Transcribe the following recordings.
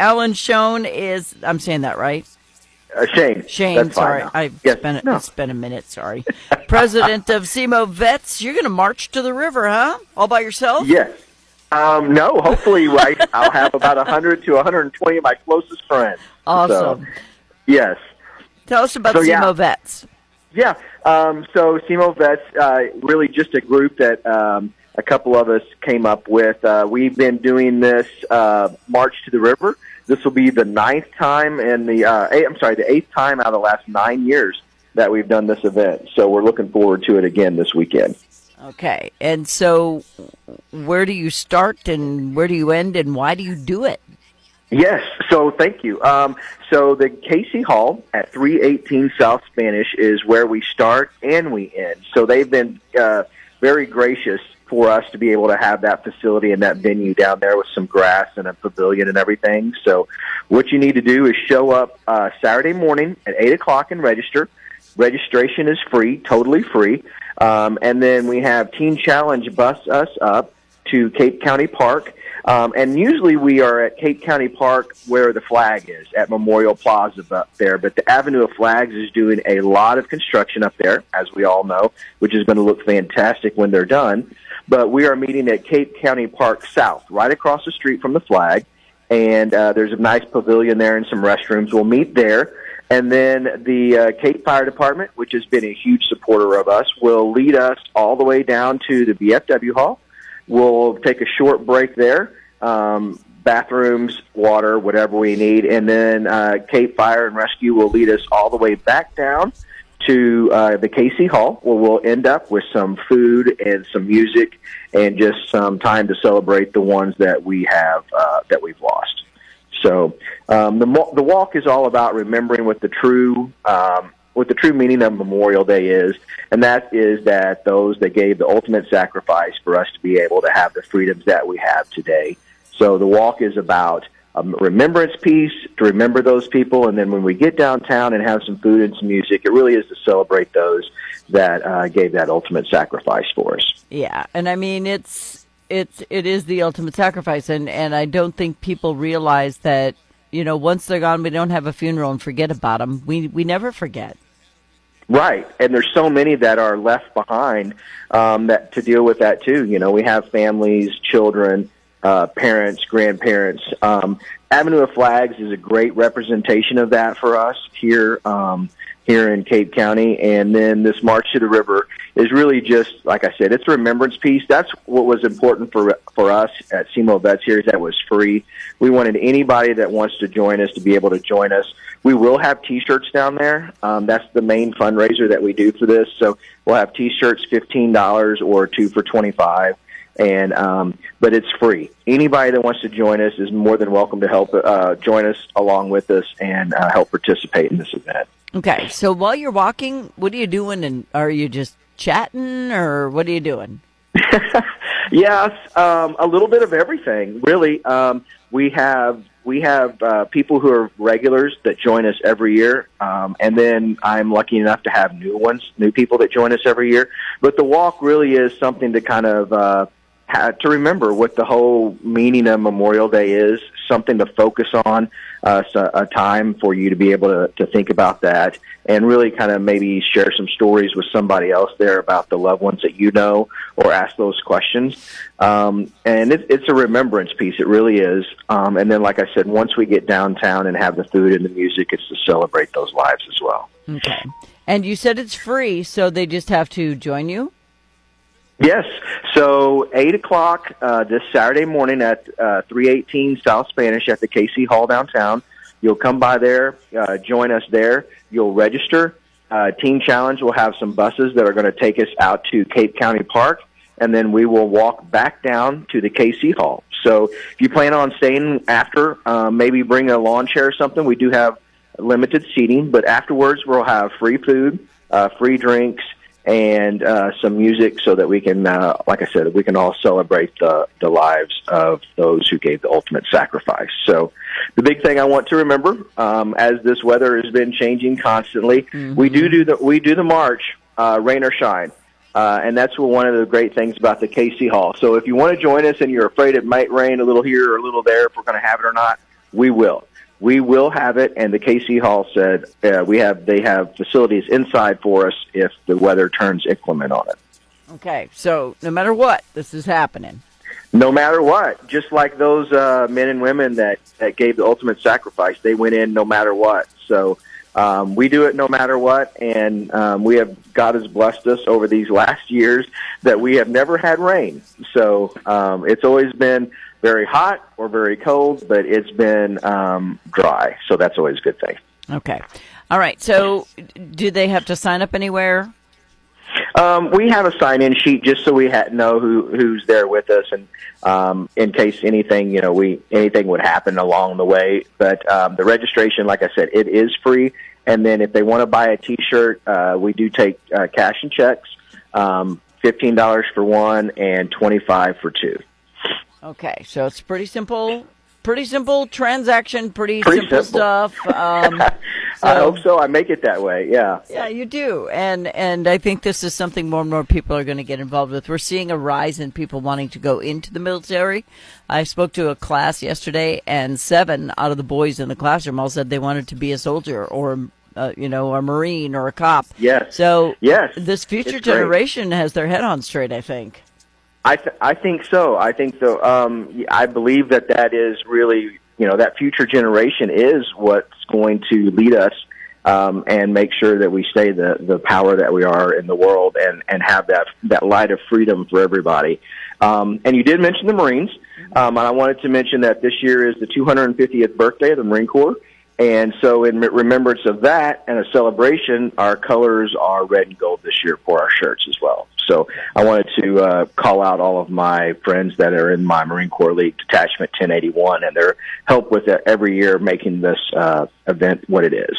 Alan Schoen is, I'm saying that right? Shane. Shane, That's sorry. Yes. It's been a minute, sorry. President of SEMO Vets. You're going to march to the river, huh? All by yourself? Yes. No, hopefully I'll have about 100 to 120 of my closest friends. Awesome. So, yes. Tell us about SEMO Vets. Yeah. So SEMO Vets, really just a group that a couple of us came up with. We've been doing this March to the River. This will be the eighth time out of the last 9 years that we've done this event. So we're looking forward to it again this weekend. Okay. And so where do you start and where do you end and why do you do it? Yes, so thank you. So the Casey Hall at 318 South Spanish is where we start and we end. So they've been very gracious for us to be able to have that facility and that venue down there with some grass and a pavilion and everything. So what you need to do is show up Saturday morning at 8 o'clock and register. Registration is free, totally free. And then we have Teen Challenge bus us up to Cape County Park. And usually we are at Cape County Park where the flag is, at Memorial Plaza up there. But the Avenue of Flags is doing a lot of construction up there, as we all know, which is going to look fantastic when they're done. But we are meeting at Cape County Park South, right across the street from the flag. And there's a nice pavilion there and some restrooms. We'll meet there. And then the Cape Fire Department, which has been a huge supporter of us, will lead us all the way down to the VFW Hall. We'll take a short break there, bathrooms, water, whatever we need, and then Cape Fire and Rescue will lead us all the way back down to the Casey Hall, where we'll end up with some food and some music and just some time to celebrate the ones that we have that we've lost. So the walk is all about remembering what the true meaning of Memorial Day is, and that is that those that gave the ultimate sacrifice for us to be able to have the freedoms that we have today. So the walk is about a remembrance piece to remember those people, and then when we get downtown and have some food and some music, it really is to celebrate those that gave that ultimate sacrifice for us. Yeah, and I mean it is the ultimate sacrifice, and I don't think people realize that, you know, once they're gone, we don't have a funeral and forget about them. We never forget. Right, and there's so many that are left behind that to deal with that too. You know, we have families, children, parents, grandparents. Avenue of Flags is a great representation of that for us here in Cape County. And then this March to the River is really just, like I said, it's a remembrance piece. That's what was important for us at SEMO Vets here, is that it was free. We wanted anybody that wants to join us to be able to join us. We will have T-shirts down there. That's the main fundraiser that we do for this. So we'll have T-shirts, $15 or 2 for $25. And but it's free. Anybody that wants to join us is more than welcome to help join us along with us and help participate in this event. Okay, so while you're walking, what are you doing? And are you just chatting, or what are you doing? Yes, a little bit of everything, really. We have people who are regulars that join us every year, and then I'm lucky enough to have new people that join us every year. But the walk really is something to kind of to remember what the whole meaning of Memorial Day is, something to focus on, a time for you to be able to think about that and really kind of maybe share some stories with somebody else there about the loved ones that you know, or ask those questions. And it's a remembrance piece. It really is. And then, like I said, once we get downtown and have the food and the music, it's to celebrate those lives as well. Okay. And you said it's free, so they just have to join you? Yes. So 8 o'clock this Saturday morning at 318 South Spanish at the Casey Hall downtown. You'll come by there, join us there. You'll register. Teen Challenge will have some buses that are going to take us out to Cape County Park, and then we will walk back down to the Casey Hall. So if you plan on staying after, maybe bring a lawn chair or something. We do have limited seating, but afterwards we'll have free food, free drinks, and some music so that we can, like I said, we can all celebrate the lives of those who gave the ultimate sacrifice. So the big thing I want to remember, as this weather has been changing constantly, we do the march, rain or shine. And that's one of the great things about the Casey Hall. So if you want to join us and you're afraid it might rain a little here or a little there, if we're going to have it or not, We will. We will have it, and the KC Hall said they have facilities inside for us if the weather turns inclement on it. Okay, so no matter what, this is happening. No matter what, just like those men and women that gave the ultimate sacrifice, they went in no matter what. So we do it no matter what, and God has blessed us over these last years that we have never had rain. So it's always been very hot or very cold, but it's been dry. So that's always a good thing. Okay. All right. So do they have to sign up anywhere? We have a sign-in sheet just so we know who's there with us, and in case anything would happen along the way. But the registration, like I said, it is free. And then if they want to buy a T-shirt, we do take cash and checks, $15 for one and $25 for two. Okay, so it's pretty simple transaction, pretty simple stuff. I hope so. I make it that way. Yeah. Yeah, you do, and I think this is something more and more people are going to get involved with. We're seeing a rise in people wanting to go into the military. I spoke to a class yesterday, and 7 out of the boys in the classroom all said they wanted to be a soldier or a Marine or a cop. Yes. So yes, this future generation has their head on straight, I think. I think so. I believe that is really, that future generation is what's going to lead us and make sure that we stay the power that we are in the world and have that light of freedom for everybody. And you did mention the Marines, and I wanted to mention that this year is the 250th birthday of the Marine Corps. And so in remembrance of that and a celebration, our colors are red and gold this year for our shirts as well. So I wanted to call out all of my friends that are in my Marine Corps League Detachment 1081 and their help with it every year making this event what it is.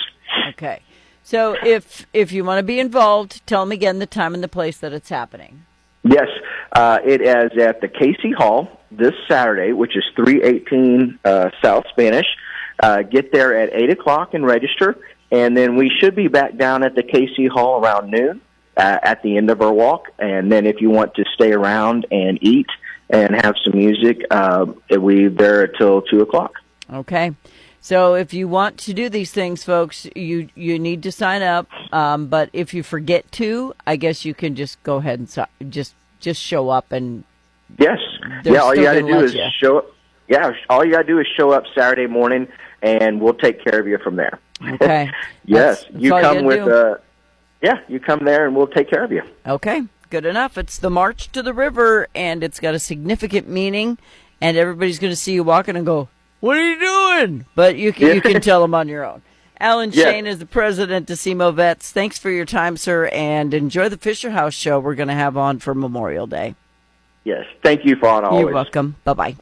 Okay. So if you want to be involved, tell them again the time and the place that it's happening. Yes. It is at the KC Hall this Saturday, which is 318 South Spanish. Get there at 8 o'clock and register, and then we should be back down at the KC Hall around noon at the end of our walk. And then if you want to stay around and eat and have some music, we're there till 2 o'clock. Okay. So if you want to do these things, folks, you need to sign up. But if you forget to, I guess you can just go ahead and just show up. And yes. Yeah, all you got to do is show up. Yeah, all you got to do is show up Saturday morning, and we'll take care of you from there. Okay. Yes, that's you come with. You come there, and we'll take care of you. Okay, good enough. It's the March to the River, and it's got a significant meaning, and everybody's going to see you walking and go, "What are you doing?" But you can tell them on your own. Alan Shane is the president of SEMO Vets. Thanks for your time, sir, and enjoy the Fisher House show we're going to have on for Memorial Day. Yes, thank you, Fawn. Always. You're welcome. Bye-bye.